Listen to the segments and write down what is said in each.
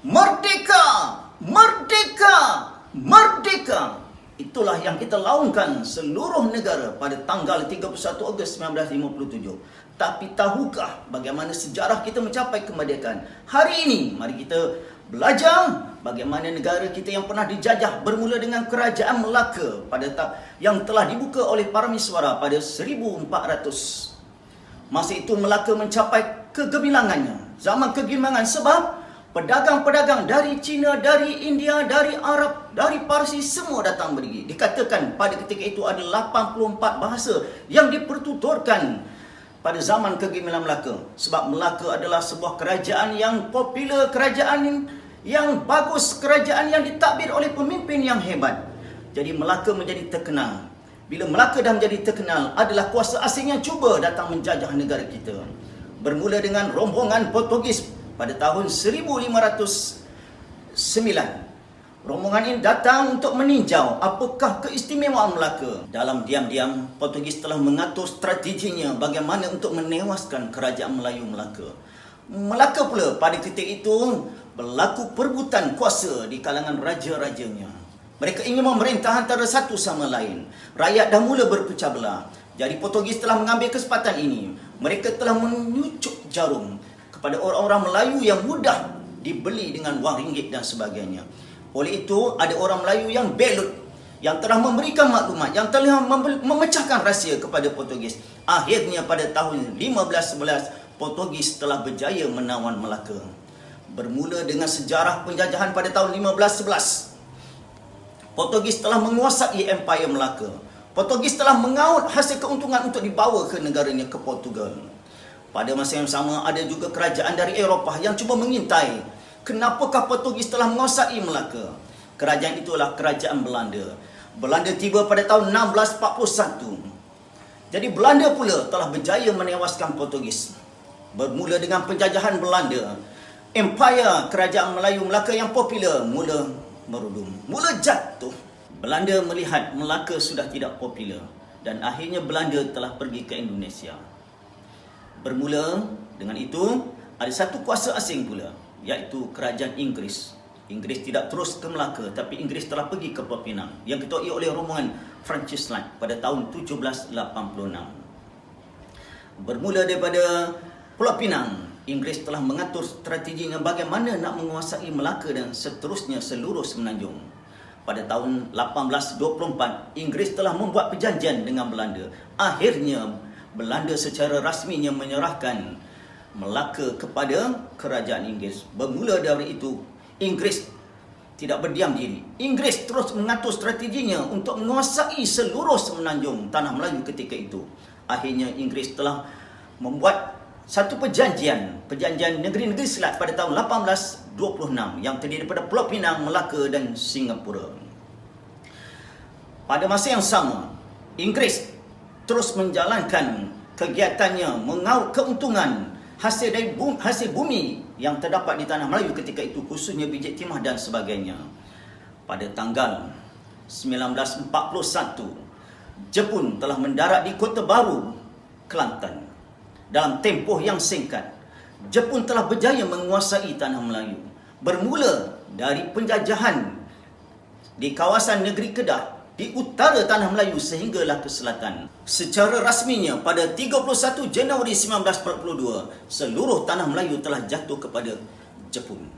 Merdeka! Merdeka! Merdeka! Itulah yang kita laungkan seluruh negara pada tanggal 31 Ogos 1957. Tapi tahukah bagaimana sejarah kita mencapai kemerdekaan? Hari ini, mari kita belajar bagaimana negara kita yang pernah dijajah bermula dengan Kerajaan Melaka yang telah dibuka oleh Parameswara pada 1400. Masa itu Melaka mencapai kegemilangannya. Zaman kegemilangan sebab pedagang-pedagang dari Cina, dari India, dari Arab, dari Parsi semua datang pergi. Dikatakan pada ketika itu ada 84 bahasa yang dipertuturkan pada zaman kegemilangan Melaka. Sebab Melaka adalah sebuah kerajaan yang popular, kerajaan yang bagus, kerajaan yang ditadbir oleh pemimpin yang hebat. Jadi Melaka menjadi terkenal. Bila Melaka dah menjadi terkenal, adalah kuasa asing yang cuba datang menjajah negara kita. Bermula dengan rombongan Portugis pada tahun 1509. Rombongan ini datang untuk meninjau apakah keistimewaan Melaka. Dalam diam-diam, Portugis telah mengatur strateginya bagaimana untuk menewaskan kerajaan Melayu Melaka. Melaka pula pada ketika itu berlaku perebutan kuasa di kalangan raja-rajanya. Mereka ingin memerintah antara satu sama lain. Rakyat dah mula berpecah belah. Jadi Portugis telah mengambil kesempatan ini. Mereka telah menyucuk jarum kepada orang-orang Melayu yang mudah dibeli dengan wang ringgit dan sebagainya. Oleh itu, ada orang Melayu yang belut, yang telah memberikan maklumat, yang telah memecahkan rahsia kepada Portugis. Akhirnya pada tahun 1511, Portugis telah berjaya menawan Melaka. Bermula dengan sejarah penjajahan pada tahun 1511. Portugis telah menguasai Empire Melaka. Portugis telah mengaut hasil keuntungan untuk dibawa ke negaranya, ke Portugal. Pada masa yang sama, ada juga kerajaan dari Eropah yang cuba mengintai kenapakah Portugis telah menguasai Melaka. Kerajaan itulah kerajaan Belanda. Belanda tiba pada tahun 1641. Jadi Belanda pula telah berjaya menewaskan Portugis. Bermula dengan penjajahan Belanda, Empire kerajaan Melayu Melaka yang popular mula merudum, mula jatuh. Belanda melihat Melaka sudah tidak popular dan akhirnya Belanda telah pergi ke Indonesia. Bermula dengan itu, ada satu kuasa asing pula, iaitu kerajaan Inggeris. Inggeris tidak terus ke Melaka, tapi Inggeris telah pergi ke Pulau Pinang yang diketuai oleh rombongan Francis Land pada tahun 1786. Bermula daripada Pulau Pinang, Inggeris telah mengatur strateginya bagaimana nak menguasai Melaka dan seterusnya seluruh semenanjung. Pada tahun 1824, Inggeris telah membuat perjanjian dengan Belanda. Akhirnya, Belanda secara rasminya menyerahkan Melaka kepada kerajaan Inggeris. Bermula dari itu, Inggeris tidak berdiam diri. Inggeris terus mengatur strateginya untuk menguasai seluruh semenanjung tanah Melayu ketika itu. Akhirnya, Inggeris telah membuat satu perjanjian negeri-negeri Selat pada tahun 1826 yang terdiri daripada Pulau Pinang, Melaka dan Singapura. Pada masa yang sama, Inggeris terus menjalankan kegiatannya mengaut keuntungan hasil bumi yang terdapat di tanah Melayu ketika itu, khususnya biji timah dan sebagainya. Pada tanggal 1941, Jepun telah mendarat di Kota Baru, Kelantan. Dalam tempoh yang singkat, Jepun telah berjaya menguasai tanah Melayu. Bermula dari penjajahan di kawasan negeri Kedah, di utara tanah Melayu sehinggalah ke selatan. Secara rasminya pada 31 Januari 1942, seluruh tanah Melayu telah jatuh kepada Jepun.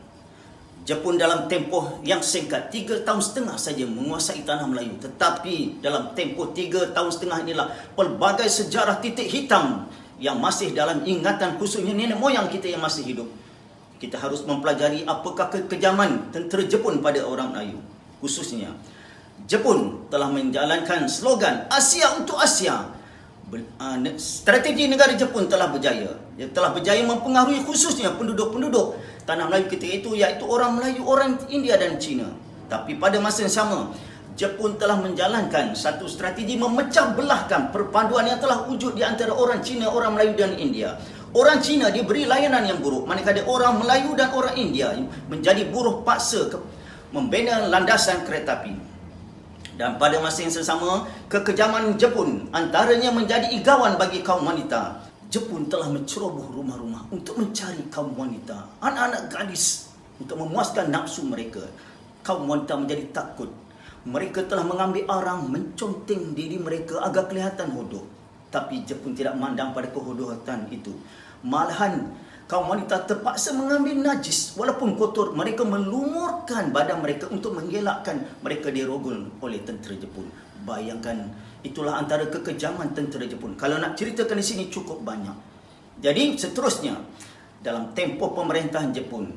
Jepun dalam tempoh yang singkat, 3 tahun setengah saja menguasai tanah Melayu. Tetapi dalam tempoh 3 tahun setengah inilah pelbagai sejarah titik hitam yang masih dalam ingatan, khususnya nenek moyang kita yang masih hidup. Kita harus mempelajari apakah kekejaman tentera Jepun pada orang Melayu. Khususnya, Jepun telah menjalankan slogan Asia untuk Asia. Strategi negara Jepun telah berjaya. Dia telah berjaya mempengaruhi khususnya penduduk-penduduk tanah Melayu ketika itu, iaitu orang Melayu, orang India dan Cina. Tapi pada masa yang sama, Jepun telah menjalankan satu strategi memecah belahkan perpaduan yang telah wujud di antara orang Cina, orang Melayu dan India. Orang Cina diberi layanan yang buruk, manakala orang Melayu dan orang India menjadi buruh paksa membina landasan kereta api. Dan pada masa yang sama, kekejaman Jepun antaranya menjadi igawan bagi kaum wanita. Jepun telah menceroboh rumah-rumah untuk mencari kaum wanita, anak-anak gadis untuk memuaskan nafsu mereka. Kaum wanita menjadi takut. Mereka telah mengambil arang, menconteng diri mereka agar kelihatan hodoh. Tapi Jepun tidak memandang pada kehodohan itu. Malahan kaum wanita terpaksa mengambil najis walaupun kotor. Mereka melumurkan badan mereka untuk mengelakkan mereka dirogol oleh tentera Jepun. Bayangkan, itulah antara kekejaman tentera Jepun. Kalau nak ceritakan di sini cukup banyak. Jadi seterusnya, dalam tempoh pemerintahan Jepun,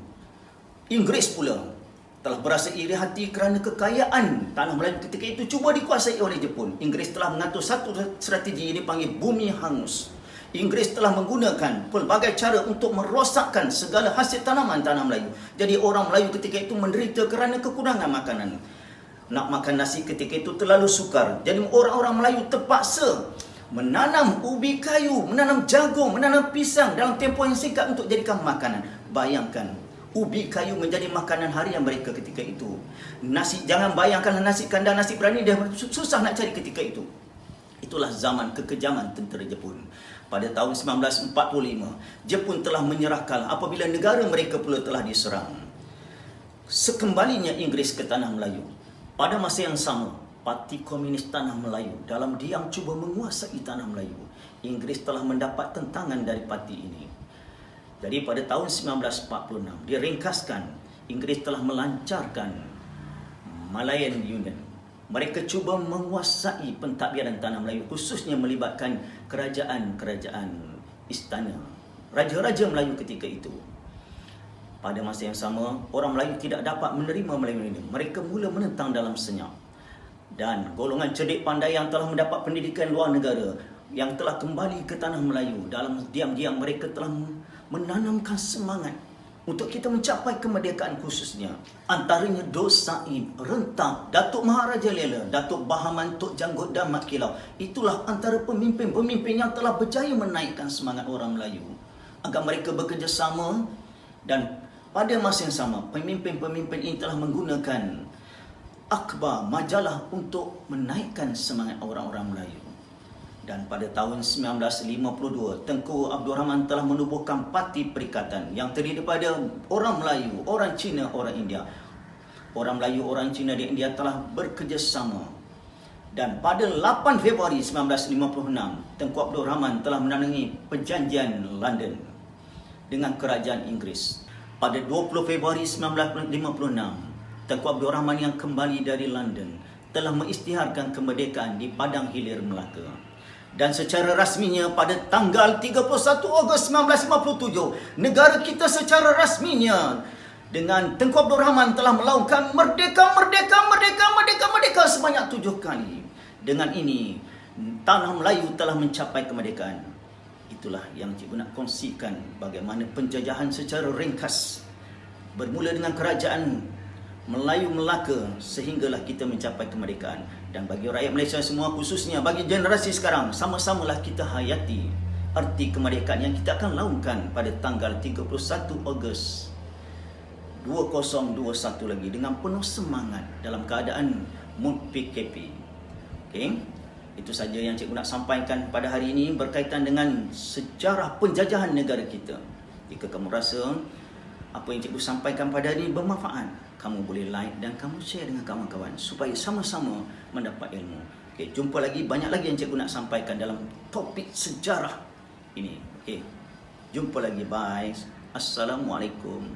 Inggeris pula telah berasa iri hati kerana kekayaan tanah Melayu ketika itu cuba dikuasai oleh Jepun. Inggeris telah mengatur satu strategi yang dipanggil bumi hangus. Inggris telah menggunakan pelbagai cara untuk merosakkan segala hasil tanaman tanah Melayu. Jadi orang Melayu ketika itu menderita kerana kekurangan makanan. Nak makan nasi ketika itu terlalu sukar. Jadi orang-orang Melayu terpaksa menanam ubi kayu, menanam jagung, menanam pisang dalam tempoh yang singkat untuk jadikan makanan. Bayangkan, ubi kayu menjadi makanan harian mereka ketika itu. Nasi, jangan bayangkan nasi kandar, nasi berani dah susah nak cari ketika itu. Itulah zaman kekejaman tentera Jepun. Pada tahun 1945, Jepun telah menyerahkan apabila negara mereka pula telah diserang. Sekembalinya Inggeris ke tanah Melayu, pada masa yang sama, Parti Komunis Tanah Melayu dalam diam cuba menguasai tanah Melayu. Inggris telah mendapat tentangan dari parti ini. Jadi pada tahun 1946, diringkaskan, Inggris telah melancarkan Malayan Union. Mereka cuba menguasai pentadbiran tanah Melayu, khususnya melibatkan kerajaan-kerajaan istana, raja-raja Melayu ketika itu. Pada masa yang sama, orang Melayu tidak dapat menerima Melayu ini. Mereka mula menentang dalam senyap. Dan golongan cerdik pandai yang telah mendapat pendidikan luar negara, yang telah kembali ke tanah Melayu, dalam diam-diam mereka telah menanamkan semangat untuk kita mencapai kemerdekaan khususnya. Antaranya Dos Said, Rentang, Datuk Maharaja Lela, Datuk Bahaman, Tok Janggut dan Mat Kilau. Itulah antara pemimpin-pemimpin yang telah berjaya menaikkan semangat orang Melayu agar mereka bekerjasama. Dan pada masa yang sama, pemimpin-pemimpin ini telah menggunakan akhbar, majalah untuk menaikkan semangat orang-orang Melayu. Dan pada tahun 1952, Tengku Abdul Rahman telah menubuhkan Parti Perikatan yang terdiri daripada orang Melayu, orang Cina, orang India. Orang Melayu, orang Cina dan India telah bekerjasama. Dan pada 8 Februari 1956, Tengku Abdul Rahman telah menandangi perjanjian London dengan kerajaan Inggeris. Pada 20 Februari 1956, Tengku Abdul Rahman yang kembali dari London telah mengisytiharkan kemerdekaan di Padang Hilir Melaka. Dan secara rasminya pada tanggal 31 Ogos 1957, negara kita secara rasminya dengan Tengku Abdul Rahman telah melaungkan merdeka, merdeka, merdeka, merdeka, merdeka sebanyak 7 kali. Dengan ini, tanah Melayu telah mencapai kemerdekaan. Itulah yang cikgu nak kongsikan bagaimana penjajahan secara ringkas bermula dengan kerajaan Melayu Melaka sehinggalah kita mencapai kemerdekaan. Dan bagi rakyat Malaysia semua, khususnya bagi generasi sekarang, sama-samalah kita hayati arti kemerdekaan yang kita akan laungkan pada tanggal 31 Ogos 2021 lagi dengan penuh semangat dalam keadaan mood PKP. Okey, itu saja yang cikgu nak sampaikan pada hari ini berkaitan dengan sejarah penjajahan negara kita. Jika kamu rasa apa yang cikgu sampaikan pada hari ini bermanfaat, kamu boleh like dan kamu share dengan kawan-kawan supaya sama-sama mendapat ilmu. Okey, jumpa lagi, banyak lagi yang cikgu nak sampaikan dalam topik sejarah ini. Okey, jumpa lagi, bye. Assalamualaikum.